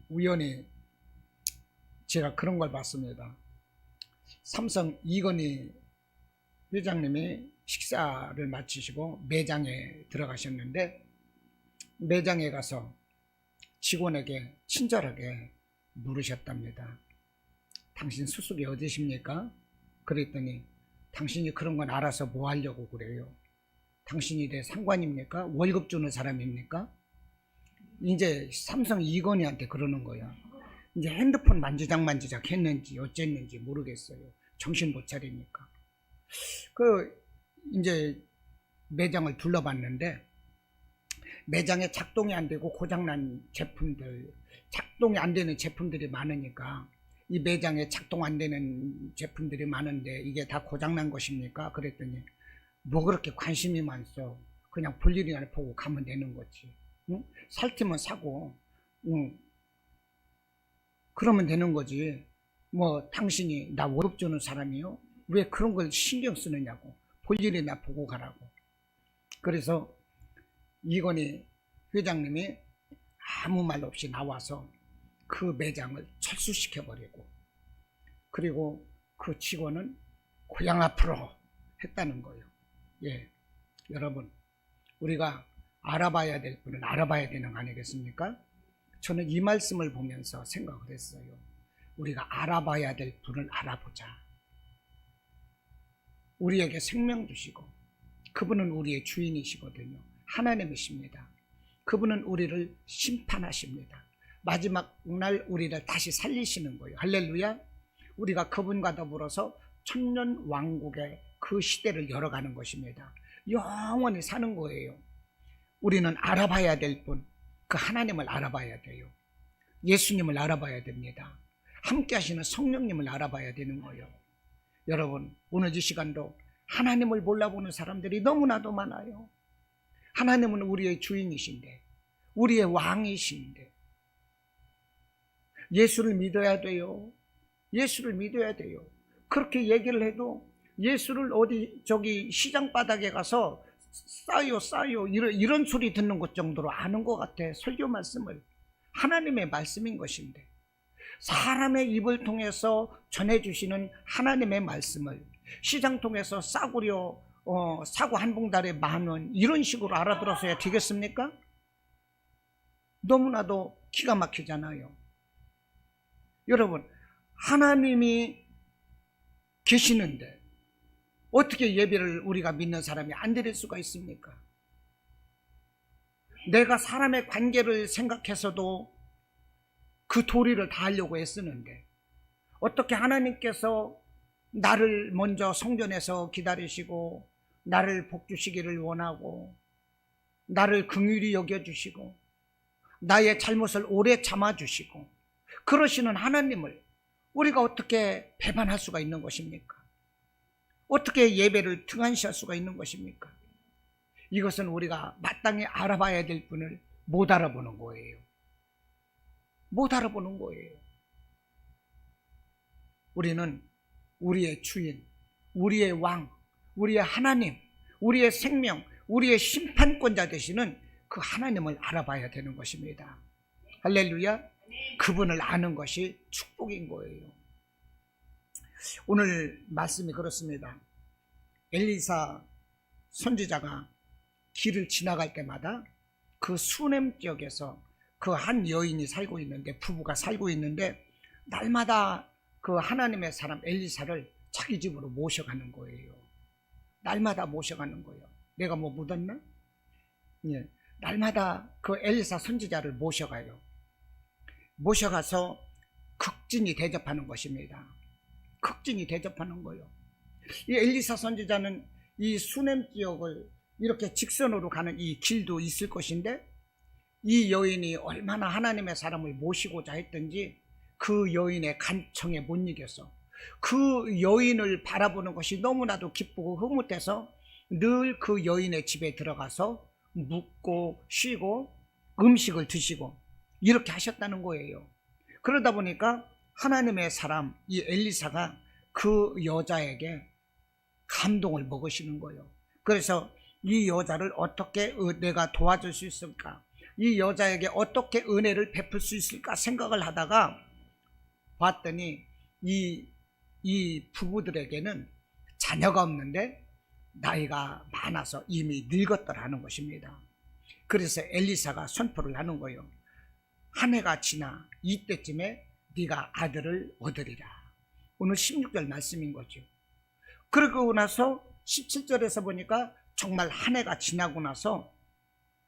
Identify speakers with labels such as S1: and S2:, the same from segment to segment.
S1: 우연히 제가 그런 걸 봤습니다. 삼성 이건희 회장님이 식사를 마치시고 매장에 들어가셨는데, 매장에 가서 직원에게 친절하게 물으셨답니다. 당신 수습이 어디십니까? 그랬더니, 당신이 그런 건 알아서 뭐 하려고 그래요? 당신이 내 상관입니까? 월급 주는 사람입니까? 이제 삼성 이건희한테 그러는 거야. 이제 핸드폰 만지작 했는지 어쨌는지 모르겠어요. 정신 못 차리니까. 이제 매장을 둘러봤는데, 매장에 작동이 안 되고 고장난 제품들, 작동이 안 되는 제품들이 많으니까, 이 매장에 작동 안 되는 제품들이 많은데 이게 다 고장난 것입니까? 그랬더니, 뭐 그렇게 관심이 많소? 그냥 볼일이나 보고 가면 되는 거지. 응? 살 테면 사고, 응. 그러면 되는 거지. 뭐 당신이 나 월급 주는 사람이요? 왜 그런 걸 신경 쓰느냐고. 볼일이나 보고 가라고. 그래서 이건희 회장님이 아무 말 없이 나와서 그 매장을 철수시켜버리고, 그리고 그 직원은 고향 앞으로 했다는 거예요. 예, 여러분, 우리가 알아봐야 될 분은 알아봐야 되는 거 아니겠습니까? 저는 이 말씀을 보면서 생각을 했어요. 우리가 알아봐야 될 분을 알아보자. 우리에게 생명 주시고, 그분은 우리의 주인이시거든요. 하나님이십니다. 그분은 우리를 심판하십니다. 마지막 날 우리를 다시 살리시는 거예요. 할렐루야. 우리가 그분과 더불어서 천년 왕국의 그 시대를 열어가는 것입니다. 영원히 사는 거예요. 우리는 알아봐야 될 분, 그 하나님을 알아봐야 돼요. 예수님을 알아봐야 됩니다. 함께 하시는 성령님을 알아봐야 되는 거예요. 여러분, 오늘 이 시간도 하나님을 몰라보는 사람들이 너무나도 많아요. 하나님은 우리의 주인이신데, 우리의 왕이신데, 예수를 믿어야 돼요. 예수를 믿어야 돼요. 그렇게 얘기를 해도 예수를 저기 시장 바닥에 가서 싸요 이런 소리 듣는 것 정도로 아는 것 같아. 설교 말씀을. 하나님의 말씀인 것인데, 사람의 입을 통해서 전해주시는 하나님의 말씀을 시장 통해서 사고 한 봉다리에 10,000원 이런 식으로 알아들어서야 되겠습니까? 너무나도 기가 막히잖아요. 여러분, 하나님이 계시는데 어떻게 예배를 우리가 믿는 사람이 안 드릴 수가 있습니까? 내가 사람의 관계를 생각해서도 그 도리를 다 하려고 애쓰는데, 어떻게 하나님께서 나를 먼저 성전에서 기다리시고 나를 복주시기를 원하고 나를 긍휼히 여겨주시고 나의 잘못을 오래 참아주시고 그러시는 하나님을 우리가 어떻게 배반할 수가 있는 것입니까? 어떻게 예배를 등한시할 수가 있는 것입니까? 이것은 우리가 마땅히 알아봐야 될 분을 못 알아보는 거예요. 못 알아보는 거예요. 우리는 우리의 주인, 우리의 왕, 우리의 하나님, 우리의 생명, 우리의 심판권자 되시는 그 하나님을 알아봐야 되는 것입니다. 할렐루야. 그분을 아는 것이 축복인 거예요. 오늘 말씀이 그렇습니다. 엘리사 선지자가 길을 지나갈 때마다 그 수넴 지역에서 그 한 여인이 살고 있는데, 부부가 살고 있는데, 날마다 그 하나님의 사람 엘리사를 자기 집으로 모셔가는 거예요. 날마다 모셔가는 거예요. 내가 뭐 묻었나? 예. 날마다 그 엘리사 선지자를 모셔가요. 모셔가서 극진히 대접하는 것입니다. 극진히 대접하는 거예요. 이 엘리사 선지자는 이 수넴 지역을 이렇게 직선으로 가는 이 길도 있을 것인데, 이 여인이 얼마나 하나님의 사람을 모시고자 했던지 그 여인의 간청에 못 이겨서 그 여인을 바라보는 것이 너무나도 기쁘고 흐뭇해서 늘 그 여인의 집에 들어가서 묵고 쉬고 음식을 드시고 이렇게 하셨다는 거예요. 그러다 보니까 하나님의 사람 이 엘리사가 그 여자에게 감동을 먹으시는 거예요. 그래서 이 여자를 어떻게 내가 도와줄 수 있을까? 이 여자에게 어떻게 은혜를 베풀 수 있을까 생각을 하다가 봤더니 이 부부들에게는 자녀가 없는데 나이가 많아서 이미 늙었더라는 것입니다. 그래서 엘리사가 선포를 하는 거예요. 한 해가 지나 이때쯤에 네가 아들을 얻으리라. 오늘 16절 말씀인 거죠. 그러고 나서 17절에서 보니까 정말 한 해가 지나고 나서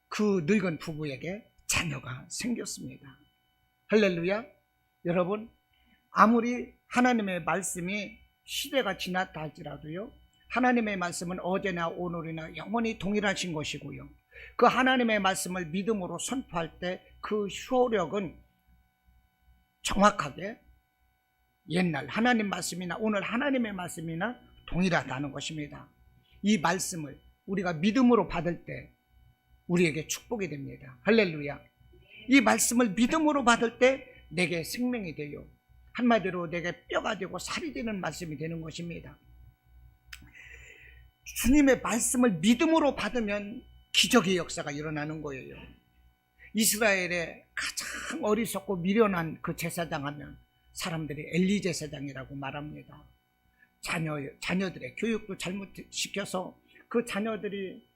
S1: 그 늙은 부부에게 자녀가 생겼습니다. 할렐루야. 여러분, 아무리 하나님의 말씀이 시대가 지났다 할지라도요, 하나님의 말씀은 어제나 오늘이나 영원히 동일하신 것이고요, 그 하나님의 말씀을 믿음으로 선포할 때 그 효력은 정확하게 옛날 하나님 말씀이나 오늘 하나님의 말씀이나 동일하다는 것입니다. 이 말씀을 우리가 믿음으로 받을 때 우리에게 축복이 됩니다. 할렐루야. 이 말씀을 믿음으로 받을 때 내게 생명이 돼요. 한마디로 내게 뼈가 되고 살이 되는 말씀이 되는 것입니다. 주님의 말씀을 믿음으로 받으면 기적의 역사가 일어나는 거예요. 이스라엘의 가장 어리석고 미련한 그 제사장 하면 사람들이 엘리 제사장이라고 말합니다. 자녀들의 교육도 잘못시켜서 그 자녀들이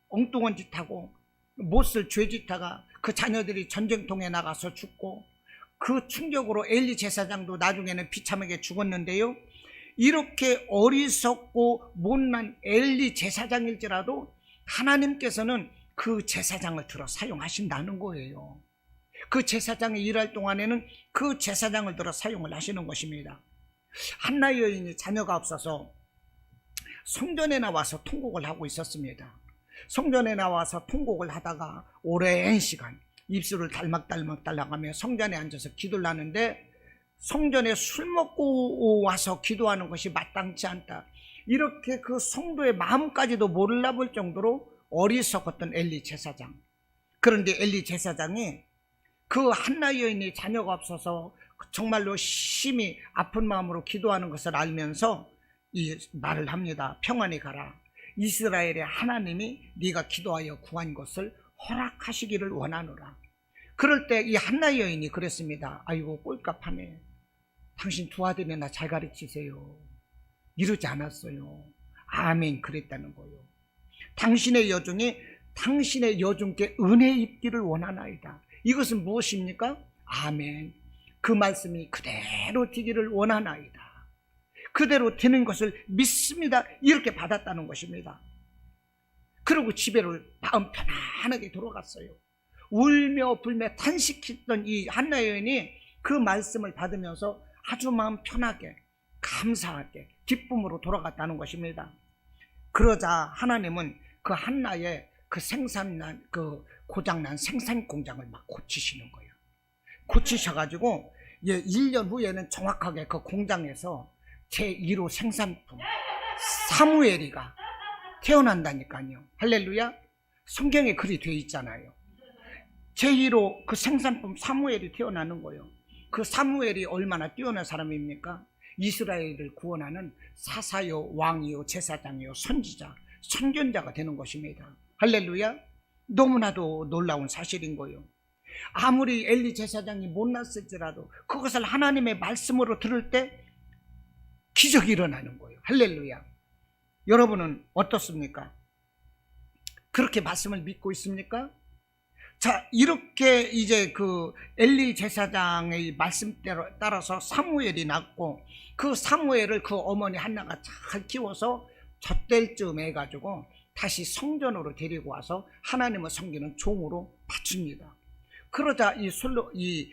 S1: 엉뚱한 짓하고 못쓸 죄짓다가 그 자녀들이 전쟁통에 나가서 죽고, 그 충격으로 엘리 제사장도 나중에는 비참하게 죽었는데요, 이렇게 어리석고 못난 엘리 제사장일지라도 하나님께서는 그 제사장을 들어 사용하신다는 거예요. 그 제사장이 일할 동안에는 그 제사장을 들어 사용을 하시는 것입니다. 한나 여인이 자녀가 없어서 성전에 나와서 통곡을 하고 있었습니다. 성전에 나와서 통곡을 하다가 오랜 시간 입술을 달막달막하며 성전에 앉아서 기도를 하는데, 성전에 술 먹고 와서 기도하는 것이 마땅치 않다, 이렇게 그 성도의 마음까지도 몰라볼 정도로 어리석었던 엘리 제사장. 그런데 엘리 제사장이 그 한나 여인이 자녀가 없어서 정말로 심히 아픈 마음으로 기도하는 것을 알면서 이 말을 합니다. 평안히 가라. 이스라엘의 하나님이 네가 기도하여 구한 것을 허락하시기를 원하노라. 그럴 때 이 한나 여인이 그랬습니다. 아이고 꼴값하네. 당신 두 아들이나 잘 가르치세요. 이러지 않았어요. 아멘 그랬다는 거예요. 당신의 여종이 당신의 여종께 은혜 입기를 원하나이다. 이것은 무엇입니까? 아멘. 그 말씀이 그대로 되기를 원하나이다. 그대로 되는 것을 믿습니다. 이렇게 받았다는 것입니다. 그리고 집에로 마음 편안하게 돌아갔어요. 울며 불며 탄식했던 이 한나 여인이 그 말씀을 받으면서 아주 마음 편하게 감사하게 기쁨으로 돌아갔다는 것입니다. 그러자 하나님은 그 한나의 그 고장난 생산 공장을 막 고치시는 거예요. 고치셔가지고 1년 후에는 정확하게 그 공장에서 제1호 생산품 사무엘이가 태어난다니까요. 할렐루야. 성경에 글이 되어 있잖아요. 제1호 그 생산품 사무엘이 태어나는 거예요. 그 사무엘이 얼마나 뛰어난 사람입니까? 이스라엘을 구원하는 사사요, 왕이요, 제사장이요, 선지자, 선견자가 되는 것입니다. 할렐루야. 너무나도 놀라운 사실인 거예요. 아무리 엘리 제사장이 못났을지라도 그것을 하나님의 말씀으로 들을 때 기적이 일어나는 거예요. 할렐루야. 여러분은 어떻습니까? 그렇게 말씀을 믿고 있습니까? 자, 이렇게 이제 그 엘리 제사장의 말씀대로 따라서 사무엘이 낳고, 그 사무엘을 그 어머니 한나가 잘 키워서 젖될 쯤 해가지고 다시 성전으로 데리고 와서 하나님을 섬기는 종으로 바칩니다. 그러자 이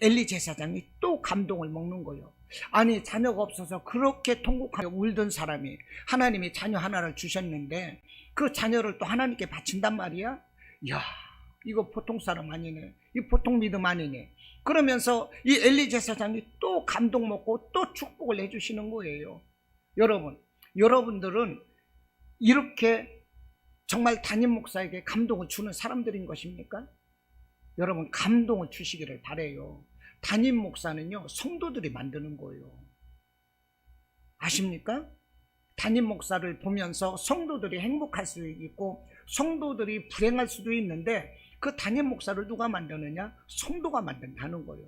S1: 엘리 제사장이 또 감동을 먹는 거예요. 아니, 자녀가 없어서 그렇게 통곡하며 울던 사람이 하나님이 자녀 하나를 주셨는데 그 자녀를 또 하나님께 바친단 말이야. 이야, 이거 보통 사람 아니네. 이 보통 믿음 아니네. 그러면서 이 엘리 제사장이 또 감동 먹고 또 축복을 해주시는 거예요. 여러분들은 이렇게 정말 담임 목사에게 감동을 주는 사람들인 것입니까? 여러분, 감동을 주시기를 바라요. 담임 목사는요, 성도들이 만드는 거예요. 아십니까? 담임 목사를 보면서 성도들이 행복할 수도 있고 성도들이 불행할 수도 있는데, 그 담임 목사를 누가 만드느냐? 성도가 만든다는 거예요.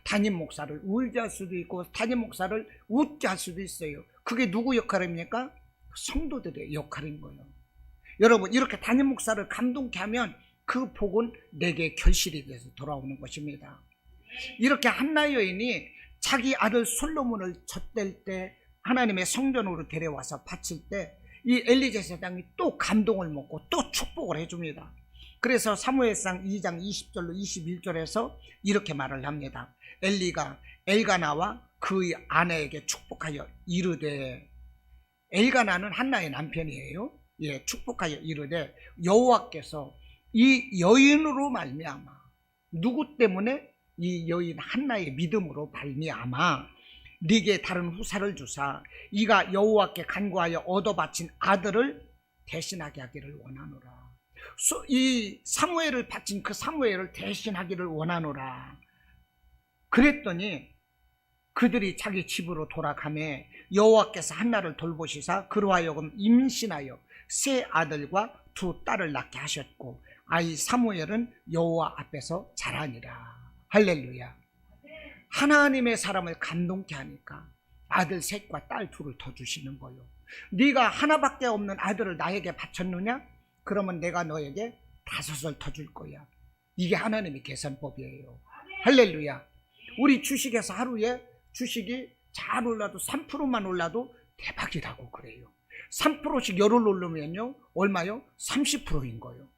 S1: 담임 목사를 울게 할 수도 있고 담임 목사를 웃게 할 수도 있어요. 그게 누구 역할입니까? 성도들의 역할인 거예요. 여러분, 이렇게 담임 목사를 감동케 하면 그 복은 내게 결실이 돼서 돌아오는 것입니다. 이렇게 한나 여인이 자기 아들 솔로몬을 젖댈 때 하나님의 성전으로 데려와서 바칠 때 이 엘리제 사장이 또 감동을 먹고 또 축복을 해줍니다. 그래서 사무엘상 2장 20절로 21절에서 이렇게 말을 합니다. 엘리가 엘가나와 그의 아내에게 축복하여 이르되, 엘가나는 한나의 남편이에요. 예, 축복하여 이르되 여호와께서 이 여인으로 말미암아, 누구 때문에? 이 여인 한나의 믿음으로 말미암아 네게 다른 후사를 주사 이가 여호와께 간구하여 얻어 바친 아들을 대신하게 하기를 원하노라. 이 사무엘을 바친 그 사무엘을 대신하기를 원하노라. 그랬더니 그들이 자기 집으로 돌아가매 여호와께서 한나를 돌보시사 그로 하여금 임신하여 세 아들과 두 딸을 낳게 하셨고 아이 사무엘은 여호와 앞에서 자라니라. 할렐루야. 하나님의 사람을 감동케 하니까 아들 셋과 딸 둘을 더 주시는 거예요. 네가 하나밖에 없는 아들을 나에게 바쳤느냐? 그러면 내가 너에게 5을 더 줄 거야. 이게 하나님의 계산법이에요. 할렐루야. 우리 주식에서 하루에 주식이 잘 올라도 3%만 올라도 대박이라고 그래요. 3%씩 열을 오르면요 얼마요? 30%인 거예요.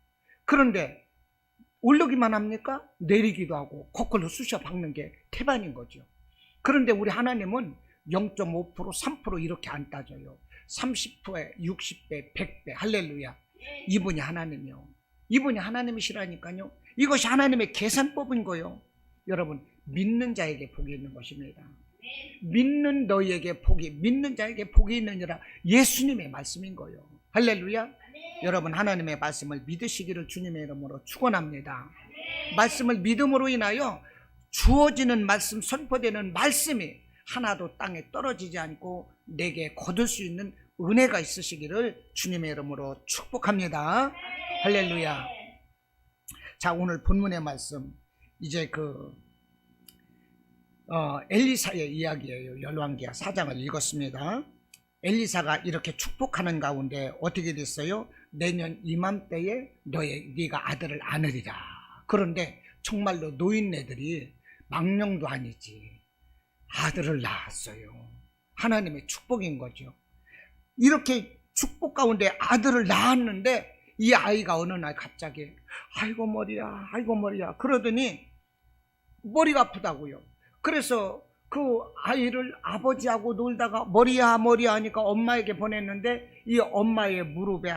S1: 그런데 오르기만 합니까? 내리기도 하고 거꾸로 쑤셔 박는 게 태반인 거죠. 그런데 우리 하나님은 0.5%, 3% 이렇게 안 따져요. 30%에 60배, 100배. 할렐루야. 이분이 하나님이요. 이분이 하나님이시라니까요. 이것이 하나님의 계산법인 거예요. 여러분, 믿는 자에게 복이 있는 것입니다. 믿는 너희에게 복이, 믿는 자에게 복이 있느니라. 예수님의 말씀인 거예요. 할렐루야. 여러분, 하나님의 말씀을 믿으시기를 주님의 이름으로 축원합니다. 말씀을 믿음으로 인하여 주어지는 말씀, 선포되는 말씀이 하나도 땅에 떨어지지 않고 내게 거둘 수 있는 은혜가 있으시기를 주님의 이름으로 축복합니다. 할렐루야. 자, 오늘 본문의 말씀, 이제 엘리사의 이야기예요. 열왕기하 4장을 읽었습니다. 엘리사가 이렇게 축복하는 가운데 어떻게 됐어요? 내년 이맘때에 네가 아들을 안으리라. 그런데 정말로 노인네들이 망령도 아니지 아들을 낳았어요. 하나님의 축복인 거죠. 이렇게 축복 가운데 아들을 낳았는데 이 아이가 어느 날 갑자기 아이고 머리야, 아이고 머리야 그러더니 머리가 아프다고요. 그래서 그 아이를 아버지하고 놀다가 머리야 머리야 하니까 엄마에게 보냈는데 이 엄마의 무릎에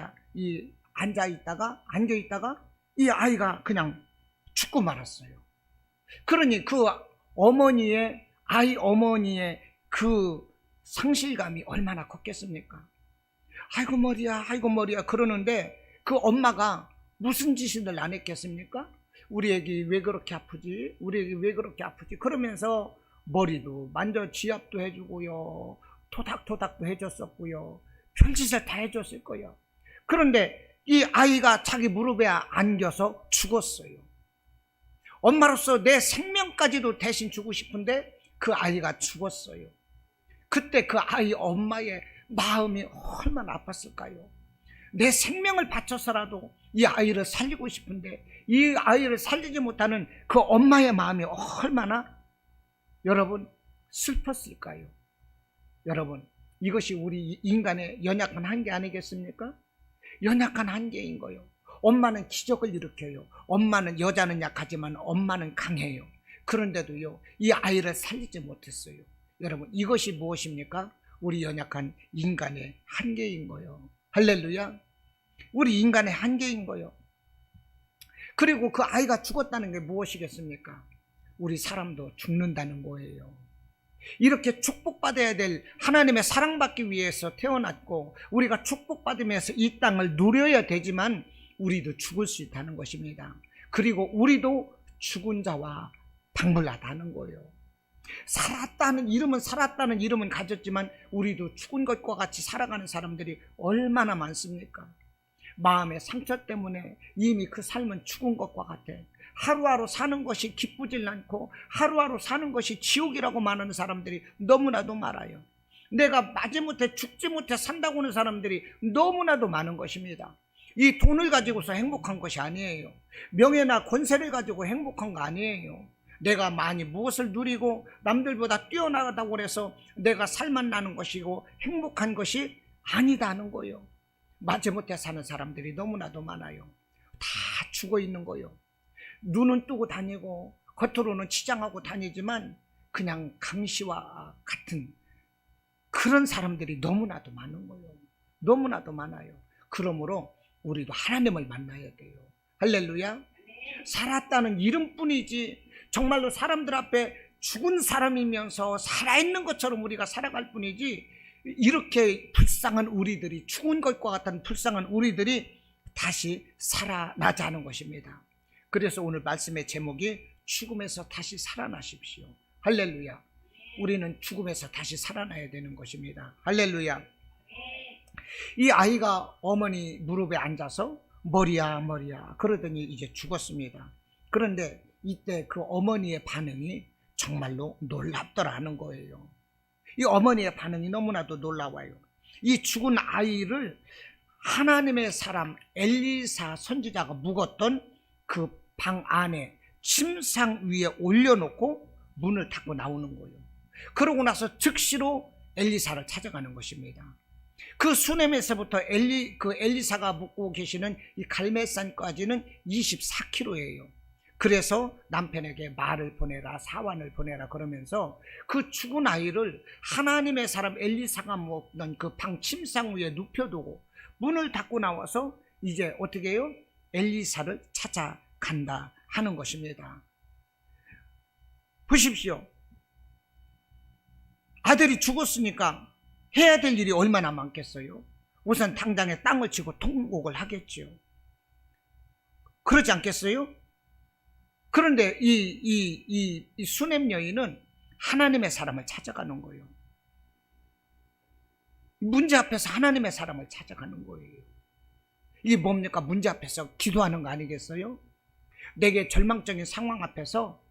S1: 앉아있다가 이 아이가 그냥 죽고 말았어요. 그러니 그 어머니의 그 상실감이 얼마나 컸겠습니까? 아이고 머리야 그러는데 그 엄마가 무슨 짓을 안 했겠습니까? 우리 애기 왜 그렇게 아프지? 그러면서 머리도 만져 지압도 해주고요, 토닥토닥도 해줬었고요, 별짓을 다 해줬을 거예요. 그런데 이 아이가 자기 무릎에 안겨서 죽었어요. 엄마로서 내 생명까지도 대신 주고 싶은데 그 아이가 죽었어요. 그때 그 아이 엄마의 마음이 얼마나 아팠을까요? 내 생명을 바쳐서라도 이 아이를 살리고 싶은데 이 아이를 살리지 못하는 그 엄마의 마음이 얼마나 여러분 슬펐을까요? 여러분, 이것이 우리 인간의 연약한 한계 아니겠습니까? 연약한 한계인 거예요. 엄마는 기적을 일으켜요. 엄마는, 여자는 약하지만 엄마는 강해요. 그런데도요 이 아이를 살리지 못했어요. 여러분, 이것이 무엇입니까? 우리 연약한 인간의 한계인 거예요. 할렐루야. 우리 인간의 한계인 거예요. 그리고 그 아이가 죽었다는 게 무엇이겠습니까? 우리 사람도 죽는다는 거예요. 이렇게 축복받아야 될, 하나님의 사랑받기 위해서 태어났고 우리가 축복받으면서 이 땅을 누려야 되지만 우리도 죽을 수 있다는 것입니다. 그리고 우리도 죽은 자와 방불하다는 거예요. 살았다는 이름은 가졌지만 우리도 죽은 것과 같이 살아가는 사람들이 얼마나 많습니까? 마음의 상처 때문에 이미 그 삶은 죽은 것과 같아. 하루하루 사는 것이 기쁘질 않고 하루하루 사는 것이 지옥이라고 말하는 사람들이 너무나도 많아요. 내가 마지못해 죽지 못해 산다고 하는 사람들이 너무나도 많은 것입니다. 이 돈을 가지고서 행복한 것이 아니에요. 명예나 권세를 가지고 행복한 거 아니에요. 내가 많이 무엇을 누리고 남들보다 뛰어나다고 해서 내가 살만 나는 것이고 행복한 것이 아니다는 거예요. 마지못해 사는 사람들이 너무나도 많아요. 다 죽어 있는 거예요. 눈은 뜨고 다니고 겉으로는 치장하고 다니지만 그냥 강시와 같은 그런 사람들이 너무나도 많은 거예요. 너무나도 많아요. 그러므로 우리도 하나님을 만나야 돼요. 할렐루야. 살았다는 이름뿐이지 정말로 사람들 앞에 죽은 사람이면서 살아있는 것처럼 우리가 살아갈 뿐이지, 이렇게 불쌍한 우리들이, 죽은 것과 같은 불쌍한 우리들이 다시 살아나자는 것입니다. 그래서 오늘 말씀의 제목이 죽음에서 다시 살아나십시오. 할렐루야. 우리는 죽음에서 다시 살아나야 되는 것입니다. 할렐루야. 이 아이가 어머니 무릎에 앉아서 머리야 머리야 그러더니 이제 죽었습니다. 그런데 이때 그 어머니의 반응이 정말로 놀랍더라는 거예요. 이 어머니의 반응이 너무나도 놀라워요. 이 죽은 아이를 하나님의 사람 엘리사 선지자가 묵었던 그 방 안에 침상 위에 올려놓고 문을 닫고 나오는 거예요. 그러고 나서 즉시로 엘리사를 찾아가는 것입니다. 그 수넴에서부터 엘리사가 묵고 계시는 이 갈멜산까지는 24km예요. 그래서 남편에게 말을 보내라, 사환을 보내라 그러면서 그 죽은 아이를 하나님의 사람 엘리사가 묵던 그 방 침상 위에 눕혀두고 문을 닫고 나와서 이제 어떻게 해요? 엘리사를 찾아간다 하는 것입니다. 보십시오. 아들이 죽었으니까 해야 될 일이 얼마나 많겠어요? 우선 당장에 땅을 치고 통곡을 하겠죠. 그러지 않겠어요? 그런데 이 수넴 여인은 하나님의 사람을 찾아가는 거예요. 문제 앞에서 하나님의 사람을 찾아가는 거예요. 이게 뭡니까? 문제 앞에서 기도하는 거 아니겠어요? 내게 절망적인 상황 앞에서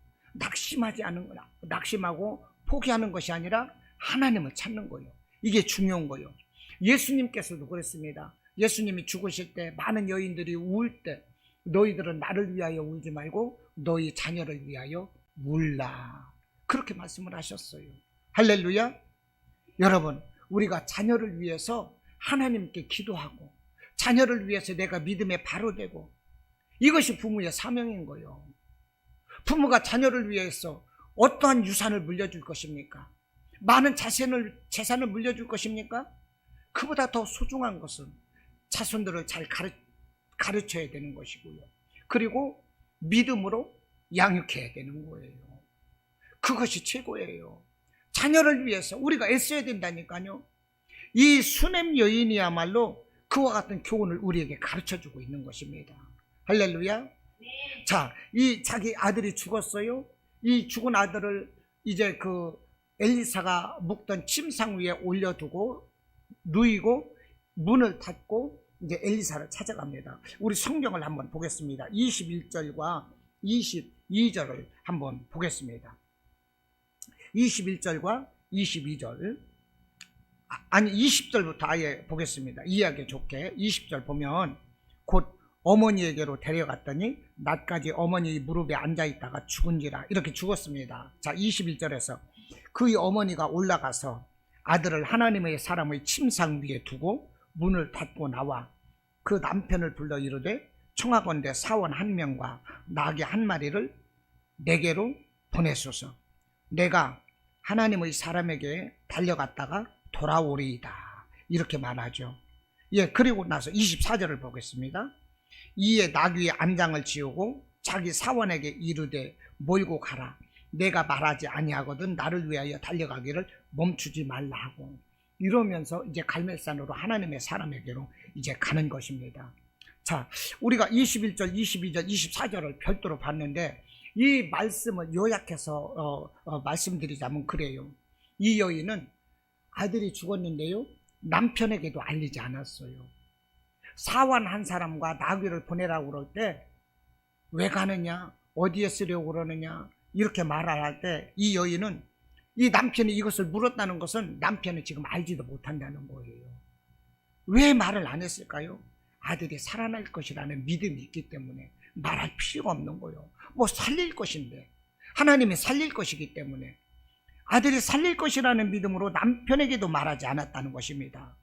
S1: 낙심하고 포기하는 것이 아니라 하나님을 찾는 거예요. 이게 중요한 거예요. 예수님께서도 그랬습니다. 예수님이 죽으실 때 많은 여인들이 울 때 너희들은 나를 위하여 울지 말고 너희 자녀를 위하여 울라, 그렇게 말씀을 하셨어요. 할렐루야. 여러분, 우리가 자녀를 위해서 하나님께 기도하고 자녀를 위해서 내가 믿음에 바로 되고, 이것이 부모의 사명인 거예요. 부모가 자녀를 위해서 어떠한 유산을 물려줄 것입니까? 많은 재산을 물려줄 것입니까? 그보다 더 소중한 것은 자손들을 잘 가르쳐야 되는 것이고요. 그리고 믿음으로 양육해야 되는 거예요. 그것이 최고예요. 자녀를 위해서 우리가 애써야 된다니까요. 이 수넴 여인이야말로 그와 같은 교훈을 우리에게 가르쳐주고 있는 것입니다. 할렐루야. 자, 이 자기 아들이 죽었어요. 이 죽은 아들을 이제 그 엘리사가 묵던 침상 위에 올려두고 누이고 문을 닫고 이제 엘리사를 찾아갑니다. 우리 성경을 한번 보겠습니다. 21절과 22절을 한번 보겠습니다. 21절과 22절, 아니 20절부터 아예 보겠습니다. 이해하기 좋게 20절 보면, 곧 어머니에게로 데려갔더니 낮까지 어머니 무릎에 앉아있다가 죽은지라, 이렇게 죽었습니다. 자, 21절에서 그의 어머니가 올라가서 아들을 하나님의 사람의 침상 위에 두고 문을 닫고 나와 그 남편을 불러 이르되 청하건대 사원 1명과 나귀 1마리를 내게로 보내소서. 내가 하나님의 사람에게 달려갔다가 돌아오리이다, 이렇게 말하죠. 예, 그리고 나서 24절을 보겠습니다. 이에 나귀의 안장을 지우고 자기 사원에게 이르되 몰고 가라. 내가 말하지 아니하거든 나를 위하여 달려가기를 멈추지 말라 하고, 이러면서 이제 갈멜산으로 하나님의 사람에게로 이제 가는 것입니다. 자, 우리가 21절, 22절, 24절을 별도로 봤는데 이 말씀을 요약해서 말씀드리자면 그래요. 이 여인은 아들이 죽었는데요, 남편에게도 알리지 않았어요. 사환 한 사람과 나귀를 보내라고 그럴 때 왜 가느냐, 어디에 쓰려고 그러느냐 이렇게 말을 할 때 이 여인은 이 남편이 이것을 물었다는 것은 남편이 지금 알지도 못한다는 거예요. 왜 말을 안 했을까요? 아들이 살아날 것이라는 믿음이 있기 때문에 말할 필요가 없는 거예요. 뭐 살릴 것인데, 하나님이 살릴 것이기 때문에 아들이 살릴 것이라는 믿음으로 남편에게도 말하지 않았다는 것입니다.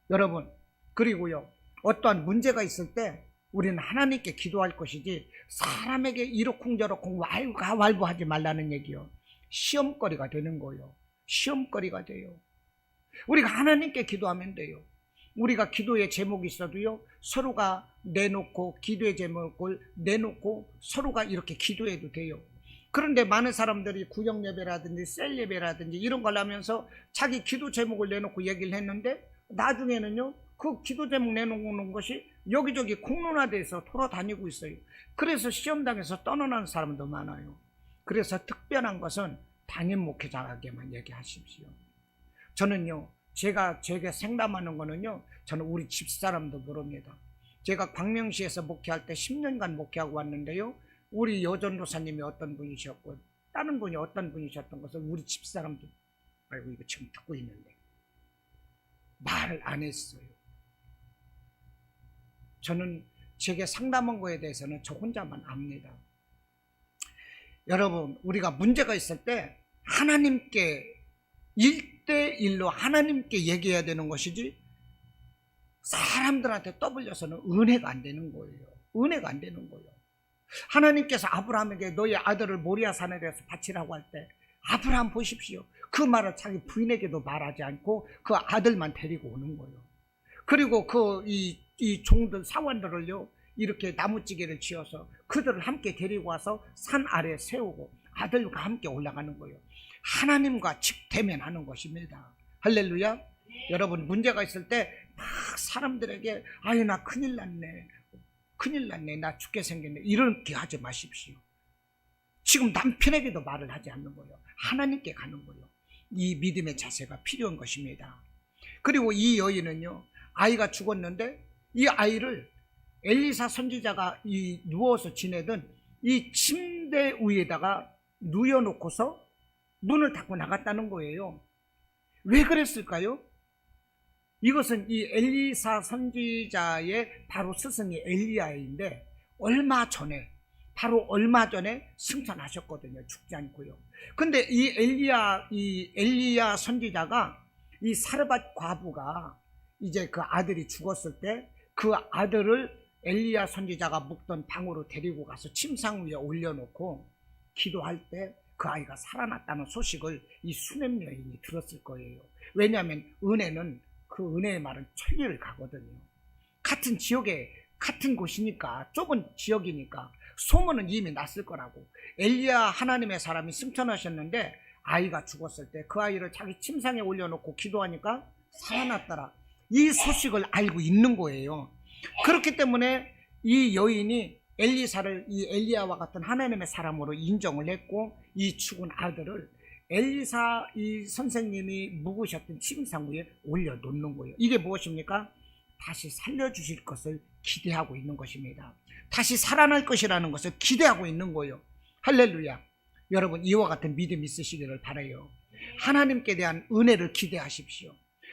S1: 여러분, 그리고요, 어떠한 문제가 있을 때 우리는 하나님께 기도할 것이지 사람에게 이러쿵저러쿵 왈가왈부하지 말라는 얘기요. 시험거리가 되는 거예요. 시험거리가 돼요. 우리가 하나님께 기도하면 돼요. 우리가 기도의 제목이 있어도요, 서로가 내놓고 기도의 제목을 내놓고 서로가 이렇게 기도해도 돼요. 그런데 많은 사람들이 구역 예배라든지 셀 예배라든지 이런 걸 하면서 자기 기도 제목을 내놓고 얘기를 했는데 나중에는요, 그 기도 제목 내놓는 것이 여기저기 공론화돼서 돌아다니고 있어요. 그래서 시험당해서 떠나는 사람도 많아요. 그래서 특별한 것은 담임 목회자에게만 얘기하십시오. 저는요, 제게 생담하는 거는요, 저는 우리 집사람도 모릅니다. 제가 광명시에서 목회할 때 10년간 목회하고 왔는데요, 우리 여전도사님이 어떤 분이셨고 다른 분이 어떤 분이셨던 것을 우리 집사람도, 아이고 이거 지금 듣고 있는데 말을 안 했어요. 저는 제게 상담한 거에 대해서는 저 혼자만 압니다. 여러분, 우리가 문제가 있을 때 하나님께 1대1로 하나님께 얘기해야 되는 것이지 사람들한테 떠벌려서는 은혜가 안 되는 거예요. 은혜가 안 되는 거예요. 하나님께서 아브라함에게 너의 아들을 모리아 산에 대해서 바치라고 할 때 아브라함 보십시오. 그 말을 자기 부인에게도 말하지 않고 그 아들만 데리고 오는 거예요. 그리고 이 종들 사원들을요, 이렇게 나무찌개를 지어서 그들을 함께 데리고 와서 산 아래에 세우고 아들과 함께 올라가는 거예요. 하나님과 직대면하는 것입니다. 할렐루야. 여러분, 문제가 있을 때 막 사람들에게 아유 나 큰일 났네 나 죽게 생겼네 이렇게 하지 마십시오. 지금 남편에게도 말을 하지 않는 거예요. 하나님께 가는 거예요. 이 믿음의 자세가 필요한 것입니다. 그리고 이 여인은요, 아이가 죽었는데 이 아이를 엘리사 선지자가 누워서 지내던 이 침대 위에다가 누워놓고서 문을 닫고 나갔다는 거예요. 왜 그랬을까요? 이것은 이 엘리사 선지자의 바로 스승이 엘리야인데 얼마 전에 승천하셨거든요. 죽지 않고요. 근데 이 엘리야 선지자가 이 사르밧 과부가 이제 그 아들이 죽었을 때 그 아들을 엘리야 선지자가 묵던 방으로 데리고 가서 침상 위에 올려놓고 기도할 때 그 아이가 살아났다는 소식을 이 수넴 여인이 들었을 거예요. 왜냐하면 은혜는 그 은혜의 말은 천리를 가거든요. 같은 지역에 같은 곳이니까, 좁은 지역이니까 소문은 이미 났을 거라고. 엘리야 하나님의 사람이 승천하셨는데 아이가 죽었을 때 그 아이를 자기 침상에 올려놓고 기도하니까 살아났더라. 이 소식을 알고 있는 거예요. 그렇기 때문에 이 여인이 엘리사를 이 엘리야와 같은 하나님의 사람으로 인정을 했고 이 죽은 아들을 엘리사 이 선생님이 묵으셨던 침상 위에 올려놓는 거예요. 이게 무엇입니까? 다시 살려주실 것을 기대하고 있는 것입니다. 다시 살아날 것이라는 것을 기대하고 있는 거예요. 할렐루야. 여러분, 이와 같은 믿음 있으시기를 바라요. 하나님께 대한 은혜를 기대하십시오.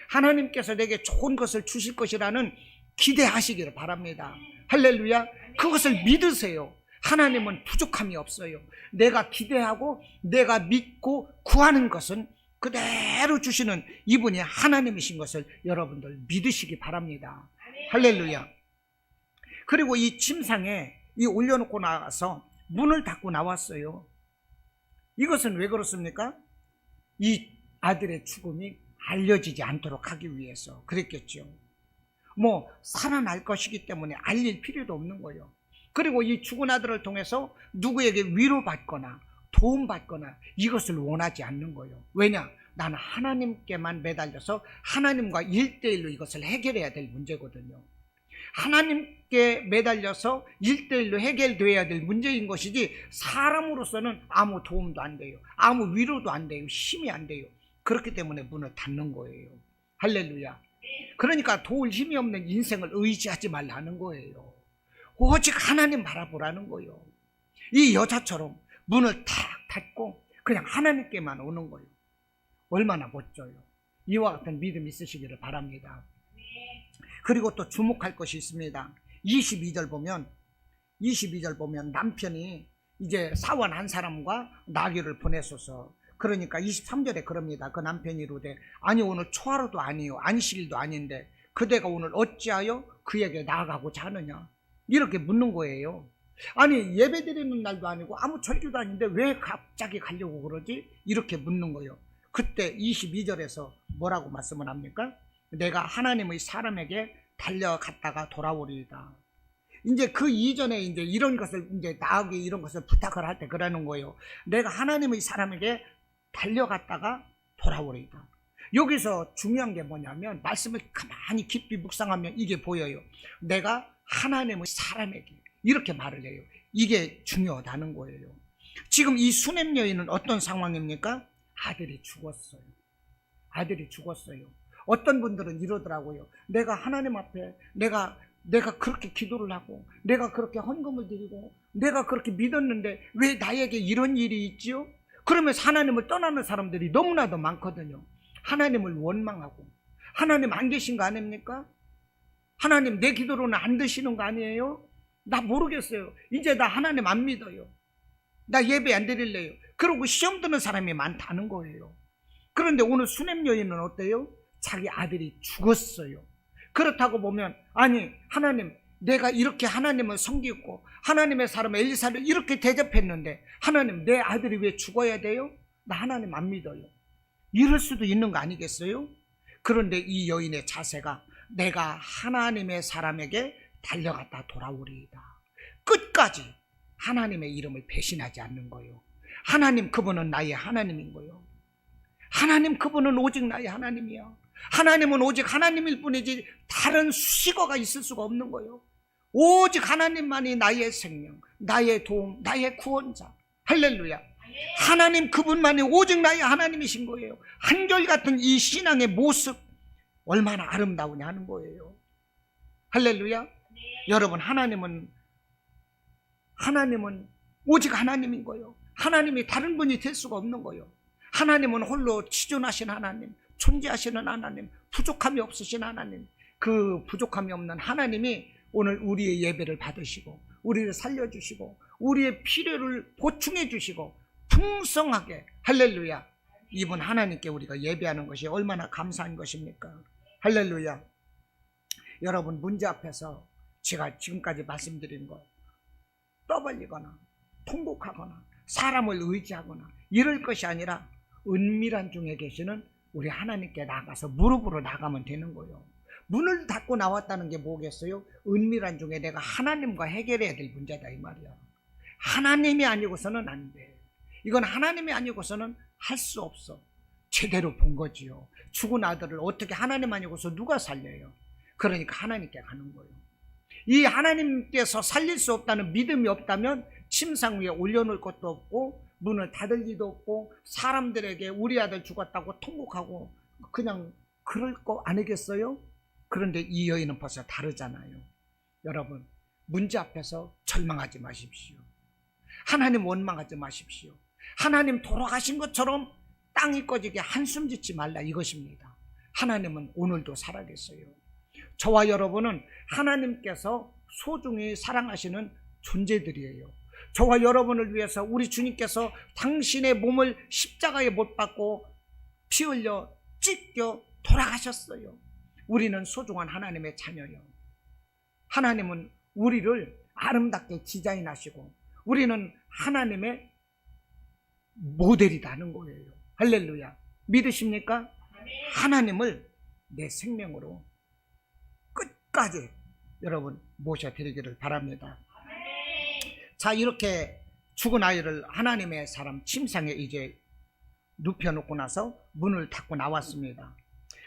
S1: 하나님께서 내게 좋은 것을 주실 것이라는 기대하시기를 바랍니다. 할렐루야. 그것을 믿으세요. 하나님은 부족함이 없어요. 내가 기대하고 내가 믿고 구하는 것은 그대로 주시는 이분이 하나님이신 것을 여러분들 믿으시기 바랍니다. 할렐루야. 그리고 이 침상에 올려놓고 나가서 문을 닫고 나왔어요. 이것은 왜 그렇습니까? 이 아들의 죽음이 알려지지 않도록 하기 위해서 그랬겠죠. 뭐 살아날 것이기 때문에 알릴 필요도 없는 거예요. 그리고 이 죽은 아들을 통해서 누구에게 위로받거나 도움받거나 이것을 원하지 않는 거예요. 왜냐? 나는 하나님께만 매달려서 하나님과 1대1로 이것을 해결해야 될 문제거든요. 하나님께 매달려서 1대1로 해결돼야 될 문제인 것이지 사람으로서는 아무 도움도 안 돼요. 아무 위로도 안 돼요. 힘이 안 돼요. 그렇기 때문에 문을 닫는 거예요. 할렐루야. 그러니까 도울 힘이 없는 인생을 의지하지 말라는 거예요. 오직 하나님 바라보라는 거예요. 이 여자처럼 문을 탁 닫고 그냥 하나님께만 오는 거예요. 얼마나 멋져요. 이와 같은 믿음 있으시기를 바랍니다. 그리고 또 주목할 것이 있습니다. 22절 보면 남편이 이제 사원 한 사람과 나귀를 보내소서. 그러니까 23절에 그럽니다. 그 남편이 이르되 아니 오늘 초하루도 아니요 안식일도 아닌데 그대가 오늘 어찌하여 그에게 나아가고자 하느냐, 이렇게 묻는 거예요. 아니 예배드리는 날도 아니고 아무 절기도 아닌데 왜 갑자기 가려고 그러지? 이렇게 묻는 거예요. 그때 22절에서 뭐라고 말씀을 합니까? 내가 하나님의 사람에게 달려갔다가 돌아오리이다. 이제 그 이전에 이제 이런 것을 이제 나에게 이런 것을 부탁을 할 때 그러는 거예요. 내가 하나님의 사람에게 달려갔다가 돌아오리이다. 여기서 중요한 게 뭐냐면 말씀을 가만히 깊이 묵상하면 이게 보여요. 내가 하나님의 사람에게 이렇게 말을 해요. 이게 중요하다는 거예요. 지금 이 수냄 여인은 어떤 상황입니까? 아들이 죽었어요. 아들이 죽었어요. 어떤 분들은 이러더라고요. 내가 하나님 앞에 내가 그렇게 기도를 하고 내가 그렇게 헌금을 드리고 내가 그렇게 믿었는데 왜 나에게 이런 일이 있지요? 그러면서 하나님을 떠나는 사람들이 너무나도 많거든요. 하나님을 원망하고 하나님 안 계신 거 아닙니까? 하나님 내 기도로는 안 드시는 거 아니에요? 나 모르겠어요. 이제 나 하나님 안 믿어요. 나 예배 안 드릴래요. 그러고 시험 드는 사람이 많다는 거예요. 그런데 오늘 수냄 여인은 어때요? 자기 아들이 죽었어요. 그렇다고 보면 아니 하나님 내가 이렇게 하나님을 섬기고 하나님의 사람 엘리사를 이렇게 대접했는데 하나님 내 아들이 왜 죽어야 돼요? 나 하나님 안 믿어요. 이럴 수도 있는 거 아니겠어요? 그런데 이 여인의 자세가 내가 하나님의 사람에게 달려갔다 돌아오리이다. 끝까지 하나님의 이름을 배신하지 않는 거예요. 하나님 그분은 나의 하나님인 거예요. 하나님 그분은 오직 나의 하나님이야. 하나님은 오직 하나님일 뿐이지 다른 수식어가 있을 수가 없는 거예요. 오직 하나님만이 나의 생명, 나의 도움, 나의 구원자. 할렐루야. 하나님 그분만이 오직 나의 하나님이신 거예요. 한결같은 이 신앙의 모습 얼마나 아름다우냐 하는 거예요. 할렐루야. 여러분 하나님은 오직 하나님인 거예요. 하나님이 다른 분이 될 수가 없는 거예요. 하나님은 홀로 치존하신 하나님, 존재하시는 하나님, 부족함이 없으신 하나님. 그 부족함이 없는 하나님이 오늘 우리의 예배를 받으시고 우리를 살려주시고 우리의 필요를 보충해 주시고 풍성하게 할렐루야 이분 하나님께 우리가 예배하는 것이 얼마나 감사한 것입니까? 할렐루야. 여러분 문제 앞에서 제가 지금까지 말씀드린 것 떠벌리거나 통곡하거나 사람을 의지하거나 이럴 것이 아니라 은밀한 중에 계시는 우리 하나님께 나가서 무릎으로 나가면 되는 거예요. 문을 닫고 나왔다는 게 뭐겠어요? 은밀한 중에 내가 하나님과 해결해야 될 문제다 이 말이야. 하나님이 아니고서는 안 돼. 이건 하나님이 아니고서는 할 수 없어. 제대로 본 거지요. 죽은 아들을 어떻게 하나님 아니고서 누가 살려요? 그러니까 하나님께 가는 거예요. 이 하나님께서 살릴 수 없다는 믿음이 없다면 침상 위에 올려놓을 것도 없고 문을 닫을 리도 없고 사람들에게 우리 아들 죽었다고 통곡하고 그냥 그럴 거 아니겠어요? 그런데 이 여인은 벌써 다르잖아요. 여러분 문제 앞에서 절망하지 마십시오. 하나님 원망하지 마십시오. 하나님 돌아가신 것처럼 땅이 꺼지게 한숨 짓지 말라 이것입니다. 하나님은 오늘도 살아계세요. 저와 여러분은 하나님께서 소중히 사랑하시는 존재들이에요. 저와 여러분을 위해서 우리 주님께서 당신의 몸을 십자가에 못 박고 피 흘려 찢겨 돌아가셨어요. 우리는 소중한 하나님의 자녀예요. 하나님은 우리를 아름답게 디자인하시고 우리는 하나님의 모델이라는 거예요. 할렐루야. 믿으십니까? 하나님을 내 생명으로 끝까지 여러분 모셔드리기를 바랍니다. 자, 이렇게 죽은 아이를 하나님의 사람 침상에 이제 눕혀놓고 나서 문을 닫고 나왔습니다.